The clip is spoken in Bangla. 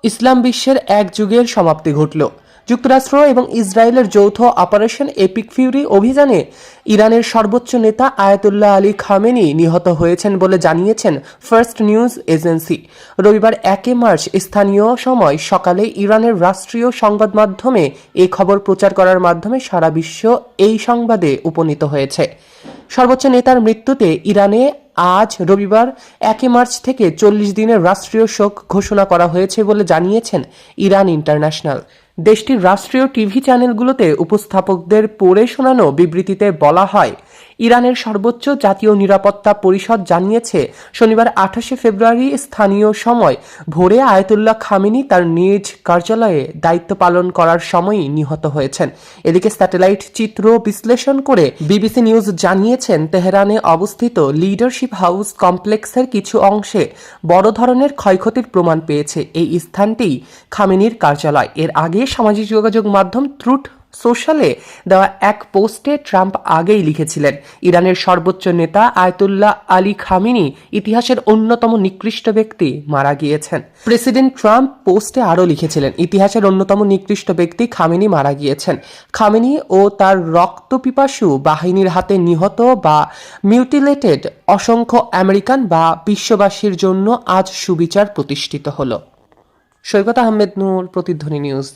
ইসলাম বিশ্বের এক যুগের সমাপ্তি ঘটল। যুক্তরাষ্ট্র এবং ইসরায়েলের যৌথ অপারেশন এপিক ফিউরি অভিযানে ইরানের সর্বোচ্চ নেতা আয়াতুল্লাহ আলী খামেনি নিহত হয়েছেন বলে জানিয়েছেন ফার্স্ট নিউজ এজেন্সি। রবিবার 1 মার্চ স্থানীয় সময় সকালে ইরানের রাষ্ট্রীয় সংবাদ মাধ্যমে এই খবর প্রচার করার মাধ্যমে সারা বিশ্ব এই সংবাদে উপনীত হয়েছে। সর্বোচ্চ নেতার মৃত্যুতে ইরানে আজ রবিবার 1 মার্চ থেকে 40 দিনের রাষ্ট্রীয় শোক ঘোষণা করা হয়েছে বলে জানিয়েছেন ইরান ইন্টারন্যাশনাল। দেশটির রাষ্ট্রীয় টিভি চ্যানেলগুলোতে উপস্থাপকদের পড়ে শোনানো বিবৃতিতে বলা হয়, ইরানের সর্বোচ্চ জাতীয় নিরাপত্তা পরিষদ জানিয়েছে শনিবার 28 ফেব্রুয়ারি স্থানীয় সময় ভোরে আয়াতুল্লাহ খামেনি তার নিজ কার্যালয়ে দায়িত্ব পালন করার সময়ই নিহত হয়েছেন। এদিকে স্যাটেলাইট চিত্র বিশ্লেষণ করে বিবিসি নিউজ জানিয়েছেন তেহরানে অবস্থিত লিডারশিপ হাউস কমপ্লেক্সের কিছু অংশে বড় ধরনের ক্ষয়ক্ষতির প্রমাণ পেয়েছে। এই স্থানটিই খামেনির কার্যালয়। এর আগে সামাজিক যোগাযোগ মাধ্যম ট্রুথ সোশ্যালে দেওয়া এক পোস্টে ট্রাম্প আগেই লিখেছিলেন, ইরানের সর্বোচ্চ নেতা আয়াতুল্লাহ আলী খামেনি ইতিহাসের অন্যতম নিকৃষ্ট ব্যক্তি মারা গিয়েছেন। প্রেসিডেন্ট ট্রাম্প পোস্টে আরও লিখেছিলেন, ইতিহাসের অন্যতম নিকৃষ্ট ব্যক্তি খামেনি মারা গিয়েছেন। খামেনি ও তার রক্তপিপাসু বাহিনীর হাতে নিহত বা মিউটিলেটেড অসংখ্য আমেরিকান বা বিশ্ববাসীর জন্য আজ সুবিচার প্রতিষ্ঠিত হলো। সৈকত আহমেদ নূর, প্রতিধ্বনি নিউজ।